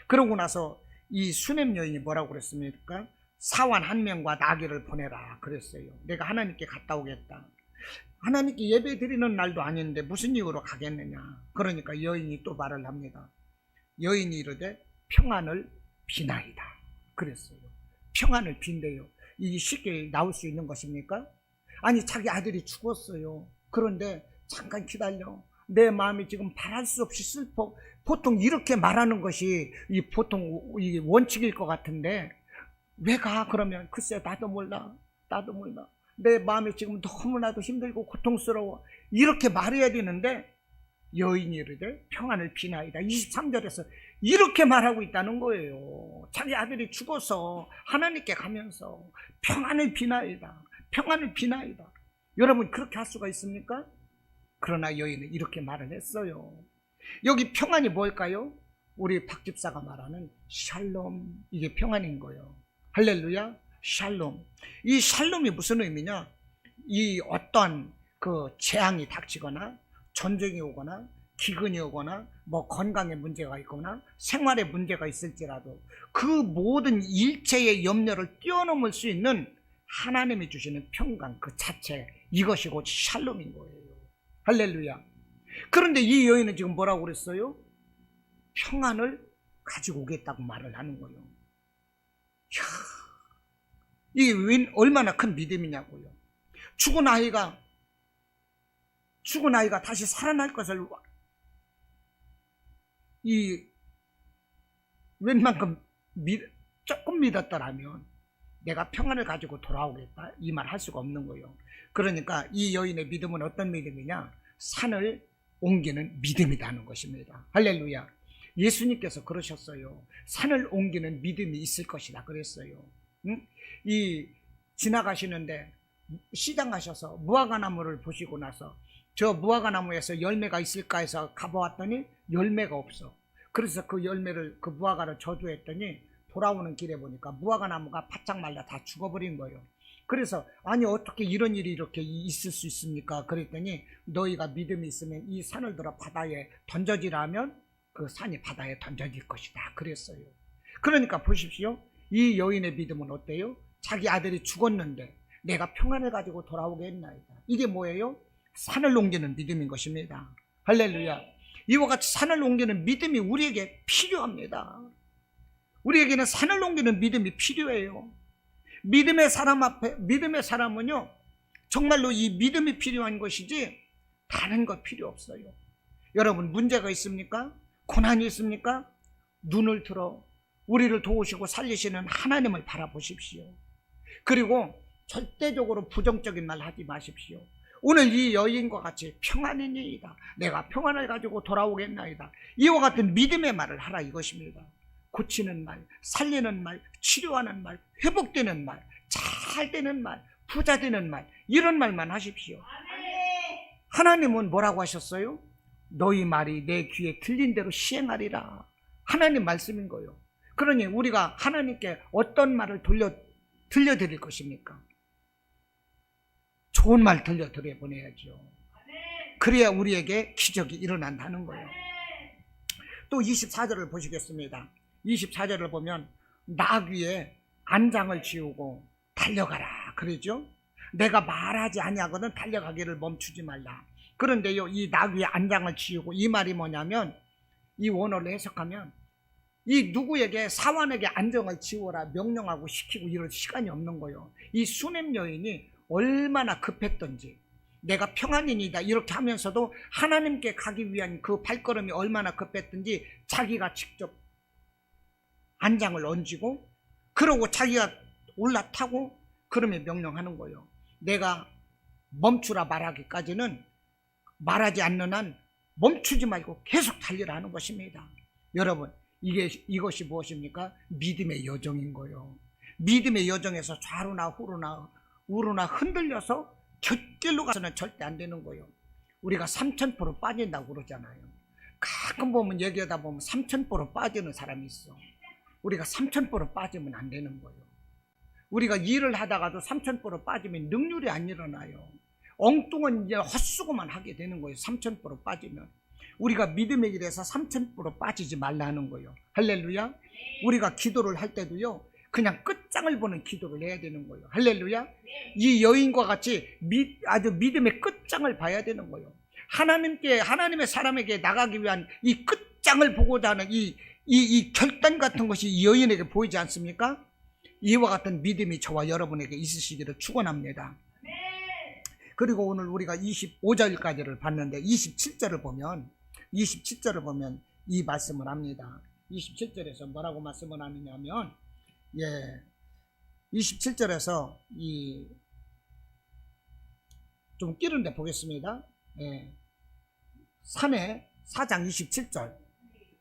S1: 그러고 나서 이 수냄 여인이 뭐라고 그랬습니까? 사환 한 명과 나귀를 보내라 그랬어요. 내가 하나님께 갔다 오겠다. 하나님께 예배 드리는 날도 아닌데 무슨 이유로 가겠느냐. 그러니까 여인이 또 말을 합니다. 여인이 이르되 평안을 비나이다 그랬어요. 평안을 빈대요. 이게 쉽게 나올 수 있는 것입니까? 아니, 자기 아들이 죽었어요. 그런데 잠깐 기다려. 내 마음이 지금 바랄 수 없이 슬퍼. 보통 이렇게 말하는 것이 보통 이 원칙일 것 같은데 왜 가? 그러면 글쎄 나도 몰라. 내 마음이 지금 너무나도 힘들고 고통스러워. 이렇게 말해야 되는데 여인이 이르되 평안을 비나이다. 23절에서 이렇게 말하고 있다는 거예요. 자기 아들이 죽어서 하나님께 가면서 평안을 비나이다. 여러분 그렇게 할 수가 있습니까? 그러나 여인은 이렇게 말을 했어요. 여기 평안이 뭘까요? 우리 박 집사가 말하는 샬롬, 이게 평안인 거예요. 할렐루야, 샬롬. 이 샬롬이 무슨 의미냐? 이 어떤 그 재앙이 닥치거나 전쟁이 오거나 기근이 오거나 뭐 건강에 문제가 있거나 생활에 문제가 있을지라도 그 모든 일체의 염려를 뛰어넘을 수 있는 하나님이 주시는 평강 그 자체, 이것이 곧 샬롬인 거예요. 할렐루야. 그런데 이 여인은 지금 뭐라고 그랬어요? 평안을 가지고 오겠다고 말을 하는 거예요. 이야, 이게 얼마나 큰 믿음이냐고요. 죽은 아이가 다시 살아날 것을 웬만큼 조금 믿었더라면 내가 평안을 가지고 돌아오겠다 이 말 할 수가 없는 거예요. 그러니까 이 여인의 믿음은 어떤 믿음이냐? 산을 옮기는 믿음이라는 것입니다. 할렐루야. 예수님께서 그러셨어요. 산을 옮기는 믿음이 있을 것이다 그랬어요. 응? 지나가시는데 시장 가셔서 무화과나무를 보시고 나서 저 무화과나무에서 열매가 있을까 해서 가보았더니 열매가 없어. 그래서 그 무화과를 저주했더니 돌아오는 길에 보니까 무화과나무가 바짝 말라 다 죽어버린 거예요. 그래서 아니 어떻게 이런 일이 이렇게 있을 수 있습니까? 그랬더니 너희가 믿음이 있으면 이 산을 들어 바다에 던져지라면 그 산이 바다에 던져질 것이다 그랬어요. 그러니까 보십시오. 이 여인의 믿음은 어때요? 자기 아들이 죽었는데 내가 평안을 가지고 돌아오겠나이다. 이게 뭐예요? 산을 옮기는 믿음인 것입니다. 할렐루야. 이와 같이 산을 옮기는 믿음이 우리에게 필요합니다. 우리에게는 산을 옮기는 믿음이 필요해요. 믿음의 사람은요, 정말로 이 믿음이 필요한 것이지 다른 것 필요 없어요. 여러분 문제가 있습니까? 고난이 있습니까? 눈을 들어 우리를 도우시고 살리시는 하나님을 바라보십시오. 그리고 절대적으로 부정적인 말 하지 마십시오. 오늘 이 여인과 같이 평안이니이다. 내가 평안을 가지고 돌아오겠나이다. 이와 같은 믿음의 말을 하라 이것입니다. 고치는 말, 살리는 말, 치료하는 말, 회복되는 말, 잘 되는 말, 부자 되는 말, 이런 말만 하십시오. 하나님은 뭐라고 하셨어요? 너희 말이 내 귀에 들린 대로 시행하리라. 하나님 말씀인 거예요. 그러니 우리가 하나님께 어떤 말을 들려드릴 것입니까? 좋은 말 들려드려 보내야죠. 그래야 우리에게 기적이 일어난다는 거예요. 또 24절을 보시겠습니다. 24절을 보면 나귀에 안장을 지우고 달려가라 그러죠. 내가 말하지 아니하거든 달려가기를 멈추지 말라. 그런데요, 이 나귀에 안장을 지우고 이 말이 뭐냐면, 이 원어를 해석하면 이 누구에게 사환에게 안정을 지워라 명령하고 시키고 이럴 시간이 없는 거예요. 이 수넴 여인이 얼마나 급했던지, 내가 평안이니다 이렇게 하면서도 하나님께 가기 위한 그 발걸음이 얼마나 급했던지 자기가 직접 안장을 얹고 그러고 자기가 올라타고 그러면 명령하는 거예요. 내가 멈추라 말하기까지는 말하지 않는 한 멈추지 말고 계속 달리라 하는 것입니다. 여러분 이것이 무엇입니까? 믿음의 여정인 거예요. 믿음의 여정에서 좌로나 후로나 우로나 흔들려서 곁길로 가서는 절대 안 되는 거예요. 우리가 3000% 빠진다고 그러잖아요. 가끔 보면 얘기하다 보면 3000% 빠지는 사람이 있어. 우리가 3000% 빠지면 안 되는 거예요. 우리가 일을 하다가도 3000% 빠지면 능률이 안 일어나요. 엉뚱한 이제 헛수고만 하게 되는 거예요. 3000% 빠지면. 우리가 믿음의 길에서 3000% 빠지지 말라는 거예요. 할렐루야. 우리가 기도를 할 때도요, 그냥 끝장을 보는 기도를 해야 되는 거예요. 할렐루야. 이 여인과 같이 아주 믿음의 끝장을 봐야 되는 거예요. 하나님의 사람에게 나가기 위한 이 끝장을 보고자 하는 이 결단 같은 것이 이 여인에게 보이지 않습니까? 이와 같은 믿음이 저와 여러분에게 있으시기를 축원합니다. 그리고 오늘 우리가 25절까지를 봤는데 27절을 보면 이 말씀을 합니다. 27절에서 뭐라고 말씀을 하느냐면 27절에서 좀 끼는데 보겠습니다. 산에 4장 27절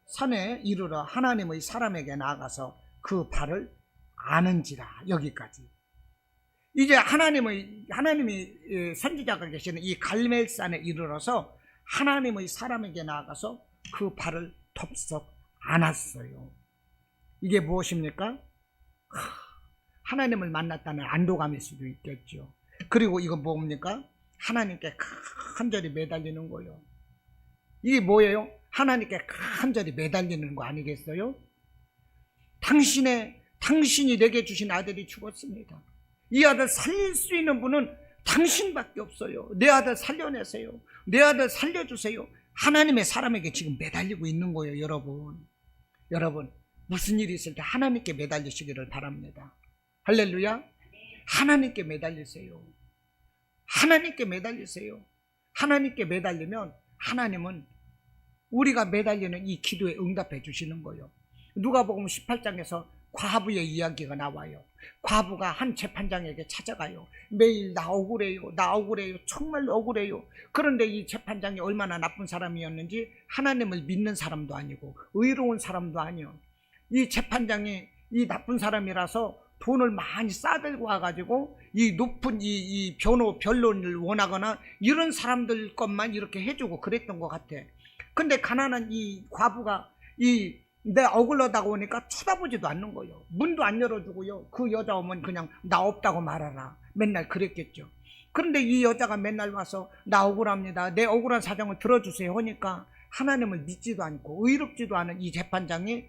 S1: 산에 이르러 하나님의 사람에게 나아가서 그 발을 아는지라. 여기까지 이제 하나님이 선지자가 계시는 이 갈멜산에 이르러서 하나님의 사람에게 나아가서 그 발을 덥석 안았어요. 이게 무엇입니까? 하나님을 만났다는 안도감일 수도 있겠죠. 그리고 이건 뭡니까? 하나님께 간절히 매달리는 거예요. 이게 뭐예요? 하나님께 간절히 매달리는 거 아니겠어요? 당신이 내게 주신 아들이 죽었습니다. 이 아들 살릴 수 있는 분은 당신밖에 없어요. 내 아들 살려내세요. 내 아들 살려주세요. 하나님의 사람에게 지금 매달리고 있는 거예요. 여러분 무슨 일이 있을 때 하나님께 매달리시기를 바랍니다. 할렐루야. 하나님께 매달리세요. 하나님께 매달리세요. 하나님께 매달리면 하나님은 우리가 매달리는 이 기도에 응답해 주시는 거예요. 누가복음 18장에서 과부의 이야기가 나와요. 과부가 한 재판장에게 찾아가요. 매일 나 억울해요. 정말 억울해요. 그런데 이 재판장이 얼마나 나쁜 사람이었는지 하나님을 믿는 사람도 아니고 의로운 사람도 아니요. 이 재판장이 이 나쁜 사람이라서 돈을 많이 싸들고 와가지고 이 높은 이 변론을 원하거나 이런 사람들 것만 이렇게 해주고 그랬던 것 같아. 근데 가난한 이 과부가 내 억울하다고 오니까 쳐다보지도 않는 거예요. 문도 안 열어주고요. 그 여자 오면 그냥 나 없다고 말하라. 맨날 그랬겠죠. 그런데 이 여자가 맨날 와서 나 억울합니다. 내 억울한 사정을 들어주세요 하니까 하나님을 믿지도 않고 의롭지도 않은 이 재판장이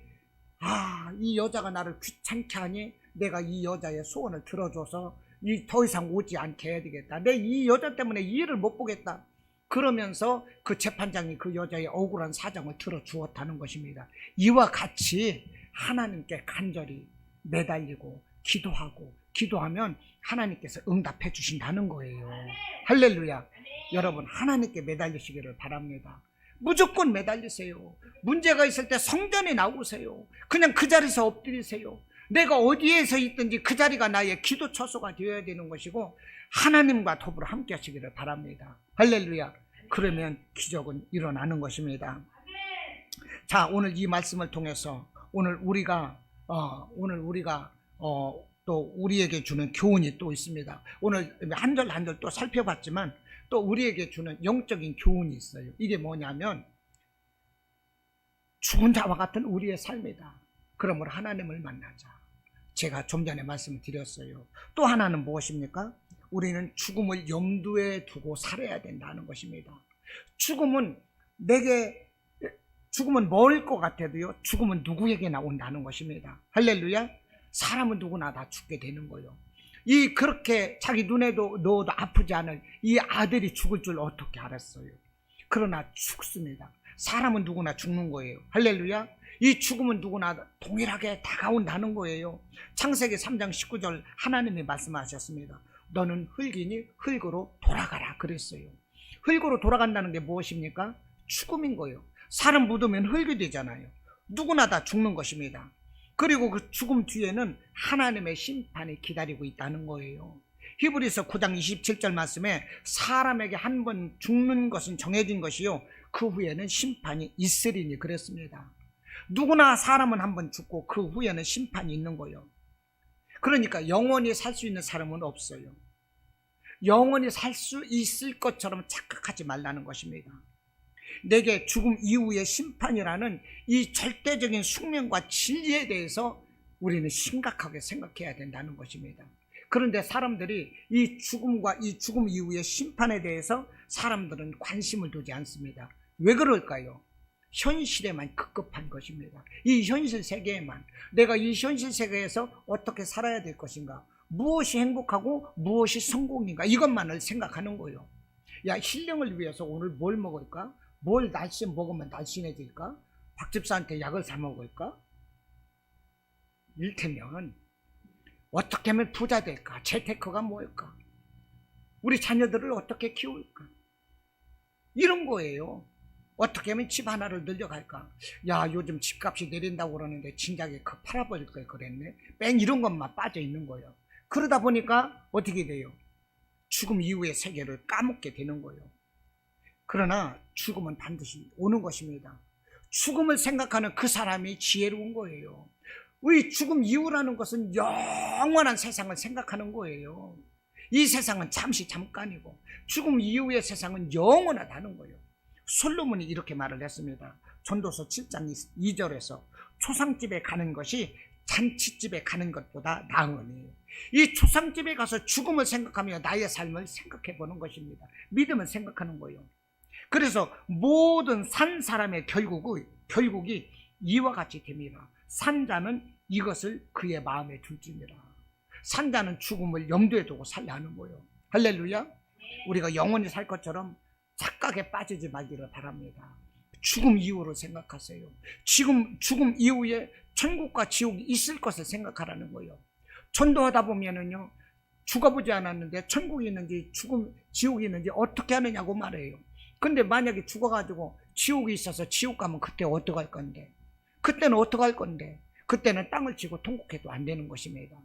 S1: 이 여자가 나를 귀찮게 하니 내가 이 여자의 소원을 들어줘서 더 이상 오지 않게 해야 되겠다. 내 이 여자 때문에 이 일을 못 보겠다. 그러면서 그 재판장이 그 여자의 억울한 사정을 들어주었다는 것입니다. 이와 같이 하나님께 간절히 매달리고 기도하면 하나님께서 응답해 주신다는 거예요. 할렐루야. 여러분 하나님께 매달리시기를 바랍니다. 무조건 매달리세요. 문제가 있을 때 성전에 나오세요. 그냥 그 자리에서 엎드리세요. 내가 어디에서 있든지 그 자리가 나의 기도 처소가 되어야 되는 것이고 하나님과 더불어 함께 하시기를 바랍니다. 할렐루야. 그러면 기적은 일어나는 것입니다. 자, 오늘 이 말씀을 통해서 오늘 우리가 또 우리에게 주는 교훈이 또 있습니다. 오늘 한 절 한 절 또 살펴봤지만 또 우리에게 주는 영적인 교훈이 있어요. 이게 뭐냐면 죽은 자와 같은 우리의 삶이다. 그러므로 하나님을 만나자. 제가 좀 전에 말씀을 드렸어요. 또 하나는 무엇입니까? 우리는 죽음을 염두에 두고 살아야 된다는 것입니다. 죽음은 멀 것 같아도요, 죽음은 누구에게나 온다는 것입니다. 할렐루야. 사람은 누구나 다 죽게 되는 거예요. 그렇게 자기 눈에도 넣어도 아프지 않을 이 아들이 죽을 줄 어떻게 알았어요? 그러나 죽습니다. 사람은 누구나 죽는 거예요. 할렐루야. 이 죽음은 누구나 동일하게 다가온다는 거예요. 창세기 3장 19절 하나님이 말씀하셨습니다. 너는 흙이니 흙으로 돌아가라 그랬어요. 흙으로 돌아간다는 게 무엇입니까? 죽음인 거예요. 사람 묻으면 흙이 되잖아요. 누구나 다 죽는 것입니다. 그리고 그 죽음 뒤에는 하나님의 심판이 기다리고 있다는 거예요. 히브리서 9장 27절 말씀에 사람에게 한 번 죽는 것은 정해진 것이요 그 후에는 심판이 있으리니 그랬습니다. 누구나 사람은 한 번 죽고 그 후에는 심판이 있는 거예요. 그러니까 영원히 살 수 있는 사람은 없어요. 영원히 살 수 있을 것처럼 착각하지 말라는 것입니다. 내게 죽음 이후의 심판이라는 이 절대적인 숙명과 진리에 대해서 우리는 심각하게 생각해야 된다는 것입니다. 그런데 사람들이 이 죽음과 이 죽음 이후의 심판에 대해서 사람들은 관심을 두지 않습니다. 왜 그럴까요? 현실에만 급급한 것입니다. 이 현실 세계에만, 내가 이 현실 세계에서 어떻게 살아야 될 것인가, 무엇이 행복하고 무엇이 성공인가, 이것만을 생각하는 거예요. 야, 힐링을 위해서 오늘 뭘 먹을까? 뭘 먹으면 날씬해질까? 박 집사한테 약을 사 먹을까? 일테면 어떻게 하면 부자 될까? 재테크가 뭘까? 우리 자녀들을 어떻게 키울까? 이런 거예요. 어떻게 하면 집 하나를 늘려갈까? 야, 요즘 집값이 내린다고 그러는데 진작에 그 팔아버릴 걸 그랬네. 뺑 이런 것만 빠져 있는 거예요. 그러다 보니까 어떻게 돼요? 죽음 이후의 세계를 까먹게 되는 거예요. 그러나 죽음은 반드시 오는 것입니다. 죽음을 생각하는 그 사람이 지혜로운 거예요. 우리 죽음 이후라는 것은 영원한 세상을 생각하는 거예요. 이 세상은 잠깐이고 죽음 이후의 세상은 영원하다는 거예요. 솔로몬이 이렇게 말을 했습니다. 전도서 7장 2절에서 초상집에 가는 것이 잔치집에 가는 것보다 나으니, 이 초상집에 가서 죽음을 생각하며 나의 삶을 생각해 보는 것입니다. 믿음을 생각하는 거예요. 그래서 모든 산 사람의 결국이 이와 같이 됩니다. 산자는 이것을 그의 마음에 둘지니라. 산자는 죽음을 염두에 두고 살려 하는 거예요. 할렐루야. 우리가 영원히 살 것처럼 착각에 빠지지 말기를 바랍니다. 죽음 이후를 생각하세요. 죽음 이후에 천국과 지옥이 있을 것을 생각하라는 거예요. 전도하다 보면은요, 죽어보지 않았는데 천국이 있는지 지옥이 있는지 어떻게 하느냐고 말해요. 근데 만약에 죽어가지고 지옥이 있어서 지옥 가면 그때 어떡할 건데? 그때는 어떡할 건데? 그때는 땅을 치고 통곡해도 안 되는 것입니다.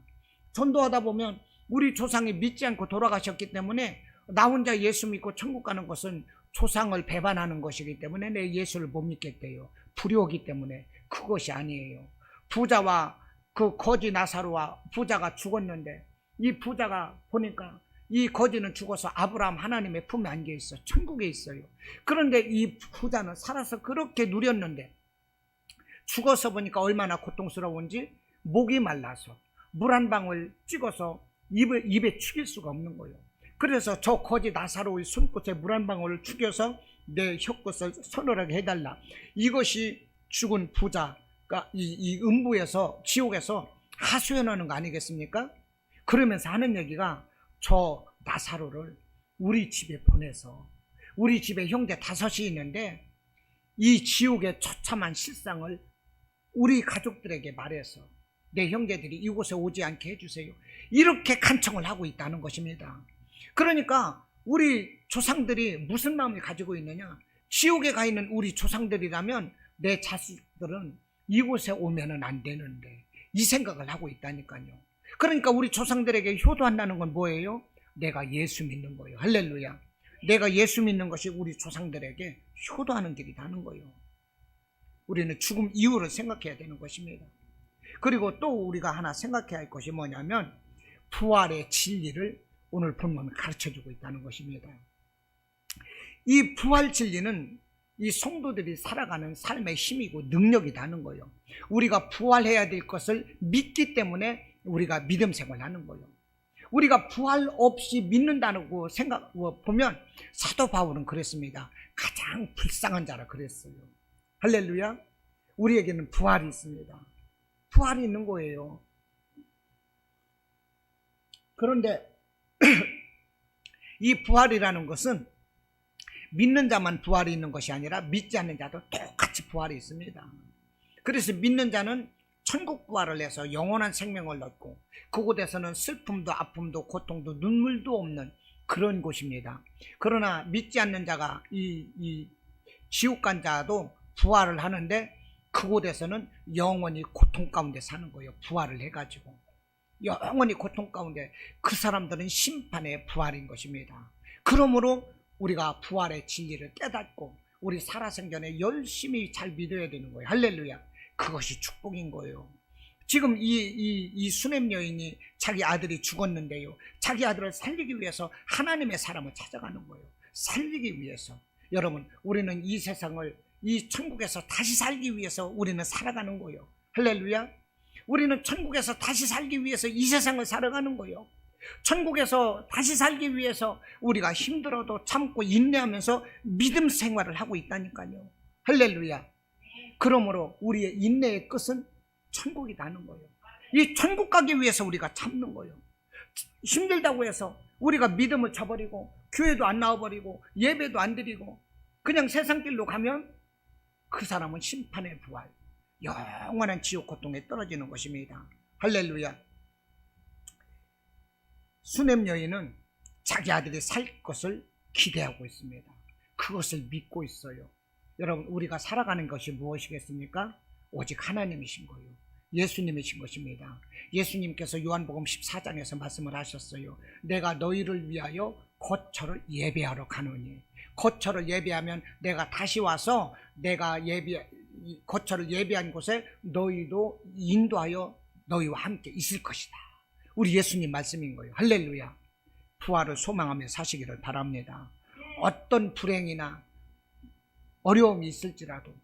S1: 전도하다 보면 우리 조상이 믿지 않고 돌아가셨기 때문에 나 혼자 예수 믿고 천국 가는 것은 조상을 배반하는 것이기 때문에 내 예수를 못 믿겠대요. 불효이기 때문에. 그것이 아니에요. 부자와 그 거지 나사로와 부자가 죽었는데, 이 부자가 보니까 이 거지는 죽어서 아브라함 하나님의 품에 안겨 있어. 천국에 있어요. 그런데 이 부자는 살아서 그렇게 누렸는데 죽어서 보니까 얼마나 고통스러운지, 목이 말라서 물 한 방울 찍어서 입에 축일 수가 없는 거예요. 그래서 저 거지 나사로의 손끝에 물 한 방울을 축여서 내 혀끝을 서늘하게 해달라. 이것이 죽은 부자가 이 음부에서, 지옥에서 하소연하는 거 아니겠습니까? 그러면서 하는 얘기가, 저 나사로를 우리 집에 보내서, 우리 집에 형제 5이 있는데 이 지옥의 처참한 실상을 우리 가족들에게 말해서 내 형제들이 이곳에 오지 않게 해주세요. 이렇게 간청을 하고 있다는 것입니다. 그러니까 우리 조상들이 무슨 마음을 가지고 있느냐? 지옥에 가 있는 우리 조상들이라면 내 자식들은 이곳에 오면은 안 되는데, 이 생각을 하고 있다니까요. 그러니까 우리 조상들에게 효도한다는 건 뭐예요? 내가 예수 믿는 거예요. 할렐루야. 내가 예수 믿는 것이 우리 조상들에게 효도하는 길이라는 거예요. 우리는 죽음 이후를 생각해야 되는 것입니다. 그리고 또 우리가 하나 생각해야 할 것이 뭐냐면, 부활의 진리를 오늘 본문은 가르쳐주고 있다는 것입니다. 이 부활 진리는 이 성도들이 살아가는 삶의 힘이고 능력이라는 거예요. 우리가 부활해야 될 것을 믿기 때문에 우리가 믿음 생활을 하는 거예요. 우리가 부활 없이 믿는다고 보면 사도 바울은 그랬습니다. 가장 불쌍한 자라 그랬어요. 할렐루야. 우리에게는 부활이 있습니다. 부활이 있는 거예요. 그런데 이 부활이라는 것은 믿는 자만 부활이 있는 것이 아니라 믿지 않는 자도 똑같이 부활이 있습니다. 그래서 믿는 자는 천국 부활을 해서 영원한 생명을 얻고, 그곳에서는 슬픔도 아픔도 고통도 눈물도 없는 그런 곳입니다. 그러나 믿지 않는 자가 이 지옥 간 자도 부활을 하는데 그곳에서는 영원히 고통 가운데 사는 거예요. 부활을 해가지고 영원히 고통 가운데, 그 사람들은 심판의 부활인 것입니다. 그러므로 우리가 부활의 진리를 깨닫고 우리 살아생전에 열심히 잘 믿어야 되는 거예요. 할렐루야. 그것이 축복인 거예요. 지금 이 수넴 여인이 자기 아들이 죽었는데요, 자기 아들을 살리기 위해서 하나님의 사람을 찾아가는 거예요. 살리기 위해서. 여러분, 우리는 이 세상을, 이 천국에서 다시 살기 위해서 우리는 살아가는 거예요. 할렐루야. 우리는 천국에서 다시 살기 위해서 이 세상을 살아가는 거예요. 천국에서 다시 살기 위해서 우리가 힘들어도 참고 인내하면서 믿음 생활을 하고 있다니까요. 할렐루야. 그러므로 우리의 인내의 끝은 천국이라는 거예요. 이 천국 가기 위해서 우리가 참는 거예요. 힘들다고 해서 우리가 믿음을 저버리고 교회도 안 나와버리고 예배도 안 드리고 그냥 세상 길로 가면 그 사람은 심판의 부활, 영원한 지옥 고통에 떨어지는 것입니다. 할렐루야. 수넴 여인은 자기 아들이 살 것을 기대하고 있습니다. 그것을 믿고 있어요. 여러분, 우리가 살아가는 것이 무엇이겠습니까? 오직 하나님이신 거예요. 예수님이신 것입니다. 예수님께서 요한복음 14장에서 말씀을 하셨어요. 내가 너희를 위하여 거처를 예배하러 가노니. 거처를 예배하면 내가 다시 와서 내가 거처를 예배한 곳에 너희도 인도하여 너희와 함께 있을 것이다. 우리 예수님 말씀인 거예요. 할렐루야. 부활을 소망하며 사시기를 바랍니다. 어떤 불행이나 어려움이 있을지라도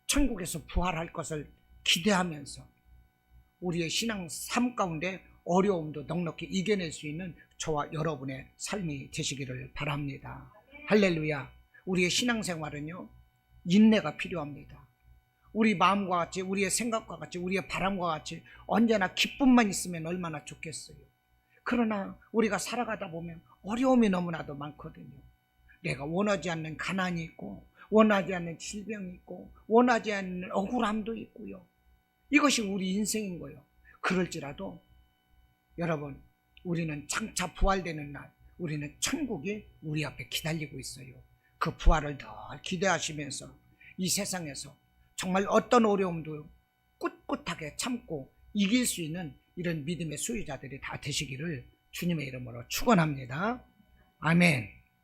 S1: 천국에서 부활할 것을 기대하면서 우리의 신앙 삶 가운데 어려움도 넉넉히 이겨낼 수 있는 저와 여러분의 삶이 되시기를 바랍니다. 할렐루야. 우리의 신앙생활은요, 인내가 필요합니다. 우리 마음과 같이, 우리의 생각과 같이, 우리의 바람과 같이 언제나 기쁨만 있으면 얼마나 좋겠어요. 그러나 우리가 살아가다 보면 어려움이 너무나도 많거든요. 내가 원하지 않는 가난이 있고, 원하지 않는 질병이 있고, 원하지 않는 억울함도 있고요. 이것이 우리 인생인 거예요. 그럴지라도 여러분, 우리는 장차 부활되는 날, 우리는 천국이 우리 앞에 기다리고 있어요. 그 부활을 더 기대하시면서 이 세상에서 정말 어떤 어려움도 꿋꿋하게 참고 이길 수 있는 이런 믿음의 소유자들이 다 되시기를 주님의 이름으로 축원합니다. 아멘.